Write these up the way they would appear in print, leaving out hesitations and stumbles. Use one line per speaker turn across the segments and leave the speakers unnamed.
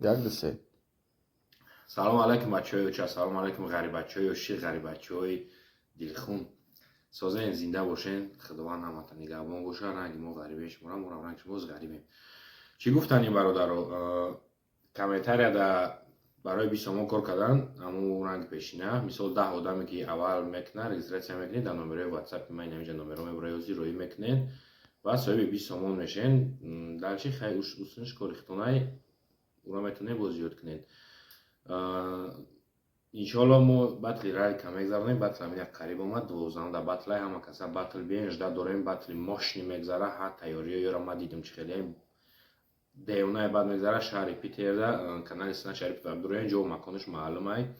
Jak dise?
سلام علیکم بچه‌های بچه‌ها سلام علیکم غریب بچه‌های و شیر غریب بچه‌های دلخون سازن زنده باشین خداوند همتون نگهبان باشه رنگ ما غریبه شما ما رنگ شما غریبه چی گفتن این برادرها کامنتاری دا برای 20 ما کار کردن همون رنگ پیشینه مثال 10 آدمی که اول میکنه رجیستراسیون میکنید در نمره واتساپ من اینجا نمره برای روی میکنید و صاحب 20 ما میشین در چی خیلی اصلش کار اختنای اون میتونه بازیات کنید انشالله ما بطل رای کم میگذاریم بطل همین یک قریب اومد 12 در بطل همه کسا بطل بیانش در داریم بطل ماشنی میگذاره ها تیاری یا ما دیدم چه خیلی دیونه بعد میگذاره شهری پیتر ده کانال سنا شهری پیتر داره اینجا مکانش معلومه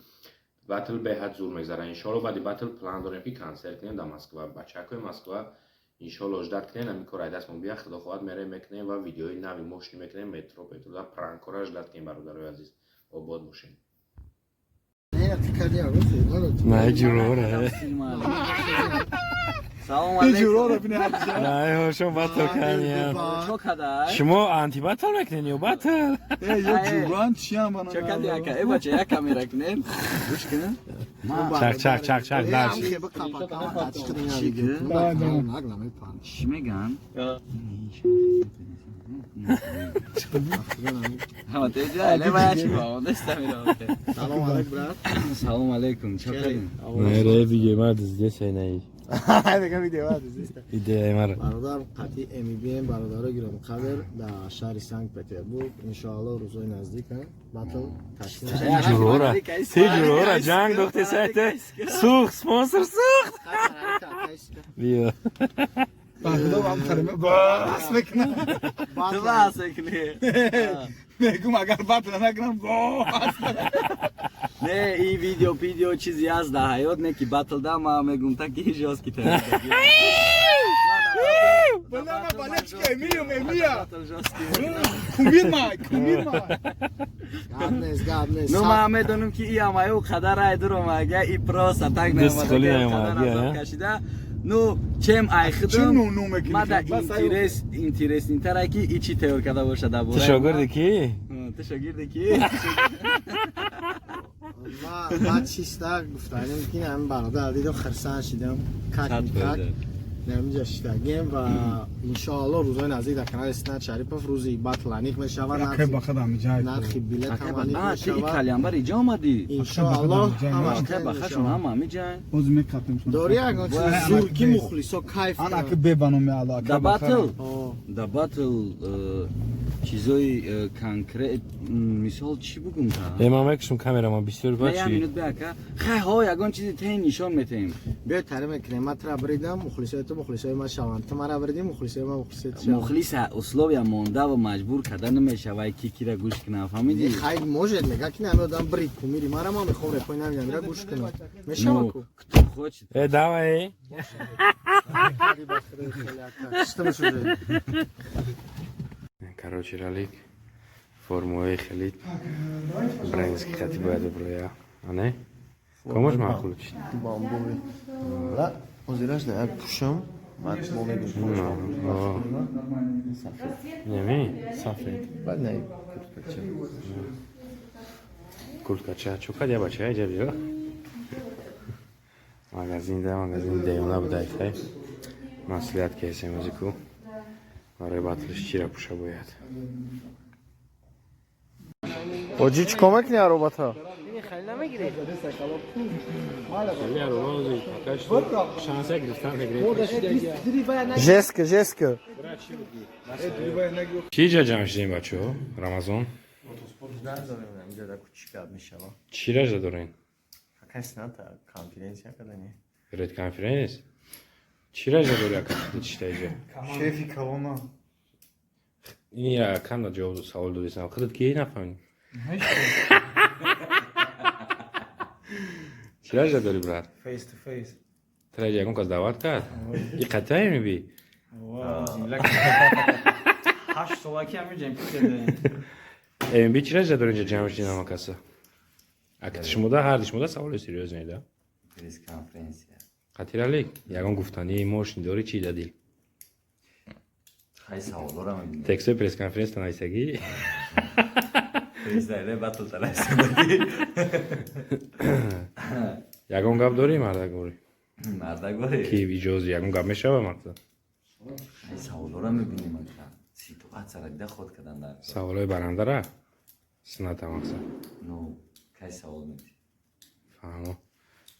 بطل به حد زور میگذاره انشالله بعد بطل پلان داریم که کنسرت کنیم در مسکو بچه‌های مسکو انشالله اجداد کنیم همین کار دست من بیا خدا خواهد میره میکنیم و ویدیوی نوی ماشنی میکنیم مترو در پرانک کارش داد کنیم برادرای عزیز آباد باشین
نه جوره
سلام علیکم
نه هاشون بطل کنیم شما آنتی بطل میکنین یا بطل
چه کدی اکا ای بچه یک کامیرا کنین گوش کنین
چک درش
چی میگن؟ همه تیجا نمایه چی با دسته میرم
سلام علیکم برات.
سلام علیکم چکرین
نه دیگه مرد زده سینه
دیگه ویدیو هست.
ایده مرد
برادر قطعی امی بی ام برادر گرام قدر در شهر سنت پترزبورگ ان شاء الله روزای نزدیک باتل تشکیل
جورا جنگ دکتر سایت سوخت سپانسر سوخت بیا
خدا هم کلمه باس میکنه
تو باس میکنی
میگم اگر بطل نکنم باس
نه این ویدیو چیزی از در حیات نه که بطل ده ما میگم تا که هیچ جاست که تایی
بلا ما بالچکه میا کومیر مای
گابنس
نو ما میدونم که ای همایو خدر ای درو مگه ای پروس اتاک نماده کشیده نو چم ای خدم ما در اینترست اینتره که ای چی تیور کرده باشه در بوره
تو شاگرد کی؟
تو شاگرد کی؟
ما چیستا گفتم که همین برادر دیدم خرسان شدم کاک نمی‌جا شدیم و انشالله روزهای نزدیک در کانال اسنت شریف روزی بطل انیق میشود
که بخدا میجای
نرخی بلیط هم انیق
تی
میشود
کالیان بر اینجا آمدی
انشالله
که بخشون هم میجای
اوز میکاتم
داری اگه زور کی مخلصا کیف
انا که ببانم می الله
دا باتل چیزای کانکریت مثال چی بگم تا
امام یکشون کامeraman بسیار
نه
باشی
مینوت بیا خیلی ها یگان چیزی تین نشان میتیم
بیا ترم کلمات را بریدم مخلصای تو مخلصای ما شوند تو مرا بریدیم مخلصای ما مخلصای تو
مخلص اسلوب یا مونده و مجبور کردن نمیشه وای کی را گوش کنه فهمیدی
خیلی موجود میگه که نمی آدم برید کو میری مرا ما میخوام رپای نمیدم میرا گوش کنم میشه کو
خود
давай короче ралик формула خليت برنسك خاتي بعد برويا انا كمش معقول
بامبوی لا ازیرش نه یک پوشم بعد ما میگیم
نمی
سفید بعد نه
курткача чукад я бача ҷаб магазин деона будайтай маслиҳат кесем озику барои батлиш чира пуша бояд
оҷи чӣ кор мекунӣ аробата
خیلی نمیگیری
жеска
чӣ ҷа ҷамъ шудем бачаҳо рамазон чира жа дорем перед конференс чира жа дори читаҷа
шефи калона
ин я канда ҷавоб савол додисам худат ки нафаҳмӣ чира жа дори брат
face to face
тра ягон кас даъват кард и қатъа меби
8 سالگی هم می‌جیم
эмби чира жа дори инҷа ҷамъ шудем ҳама каса актишмуда ҳардишмуда саволи серёз меда
пресс конференсия
қатиралик ягон гуфтании мошин дори чи дадил
خیلی سوالارم می‌بینی
تکسوی پرس کنفرنس تنایستگی
фристайле батл талас.
ягон гап дорӣ мардагори
Мардагоре.
ки иҷоз ягон гап мешава мақсад
Ай саволора мебинем ака. Ситуатсияра да ход кадан дар.
саволои барандара сната мақсад
Ну, кай савол меди?
фаҳмо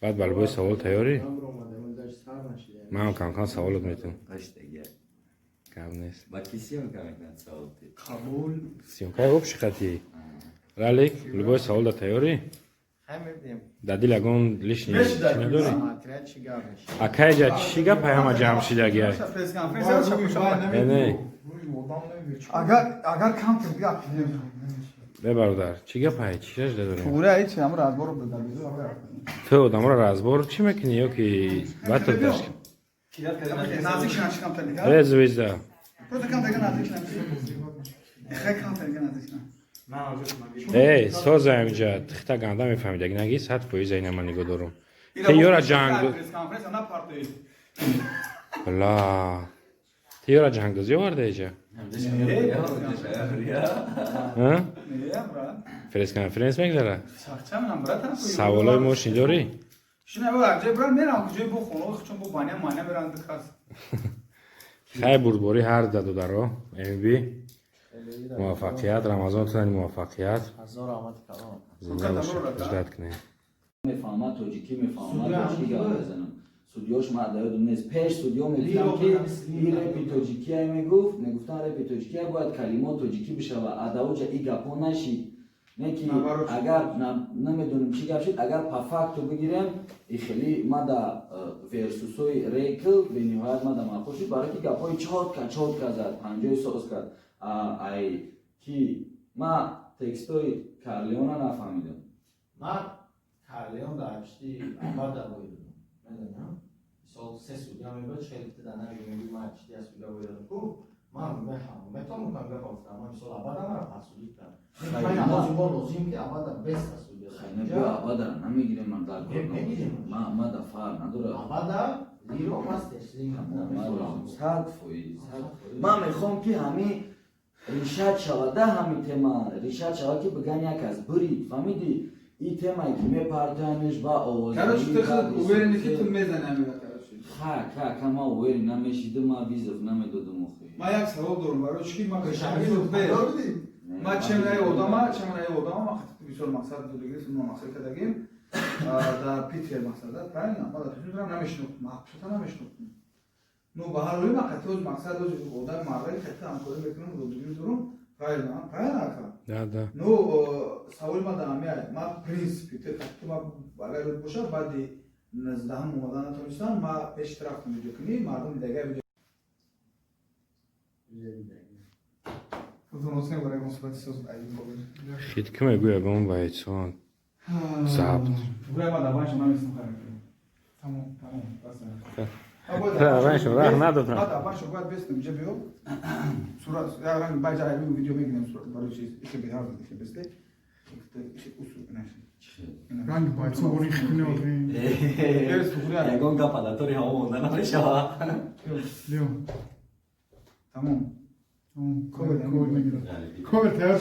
баъд балбои савол тайёрӣ ман камкам саволот метавам
Баштага.
гап нест
Ба киси мекамекнад савол ти.
сиёмкаи общи хати ралик любой савол да тайёрӣ да дил ягон лишни чи надорӣ акайҷа чӣ гапа ҳама ҷамъ шидагия не
Агар кам биа.
бе бародар чӣ гапае чӣ шуда дорем
Пура ич ҳам разбор буда.
ту одамро разбор чӣ мекунӣ ё ки батл дашт
Nazik şan çıkan tabii.
е звезда
Burada kan tabii nazik şan. Хай kan tabii nazik şan.
соза инҷа тихта ганда мефаҳмид як наги 100% айна ман нигоҳ дорам ти ёра ҷанг
Конференция на партии.
ла ти ёра ҷангдозӣ оварда иҷа
Ne bra?
пресс-конференс мегзара
Sakçamam bratan.
саволои мо шиндорӣ
Şuna bak, acaba meram ki bu konu için bu bana berandı kas.
хай бурдборӣ ҳар даду даро мб муваффақият рамазонтонани муваффақият зинда бош иҷдат кунем
Мефаҳмад тоҷикӣ мефаҳмад тоҷикӣ гап мезанам. Судёш маъдаёдум нест. Пеш судё мегуфтам ки ин репи тоҷикия мегуфт, мегуфтам репи тоҷикия бояд калимот тоҷикӣ бишава. Адаоҷа и гапо нашид. Не ки агар намедонем чӣ гап шид, агар по факту бигирем, и хеле мада версусои рекл бениҳоят мада маъқул шуд, барои ки гапҳои чотка зад, панҷои соз кард. Ай ки ма текстои Карлеона нафаҳмидам.
Ман Карлеон дашти абада боидам. Медонам. Мисол 3 судя мебод, шелти да намегӯям ман чти аз судя боидам. Ку ман мефаҳмам. Метавонам гап гуфтам. Мисол абада мара пасудид кардам. Ман намози бор лозим ки абада без судя.
Хайна бё абада намегирем ман дар кор. Ма да фар надора.
Абада зиро мас теслим кардам.
Ман мехом ки ҳами ришад шавада ҳами тема ришад шавад ки биган як аз бурид фаҳмиди ин темае ки мепартоянеш ба овозӣ
Короче, ты уверен, что ты мезанами
ха ма уверен намешидим ма визов намедодум охи
ма як савол дорам барои чӣ ма ма чемнаи одама ма хатти бисёр мақсад дудагӣ ма мақсад кардагим да питер мақсада правильно ма да питер намешнохтам мақсада намешнохтам ну ба ҳар ҳол ма хатти оз мақсад оз одам мардаи хатти ҳамкорӣ мекунам дудагӣ дорам правильно ака
да
ну саволи ма да ҳамин ма принципи те хатти ма агар боша баъди 19 омадан натонистам ма пеши рафтам видео кунӣ мардум дидагар видео
хит ки мегӯ ягон ба эҳсон забт раншон рах надодам
ягон гап адатори ҳамо монда намешава.
Tamam. Tamam. Cover tayar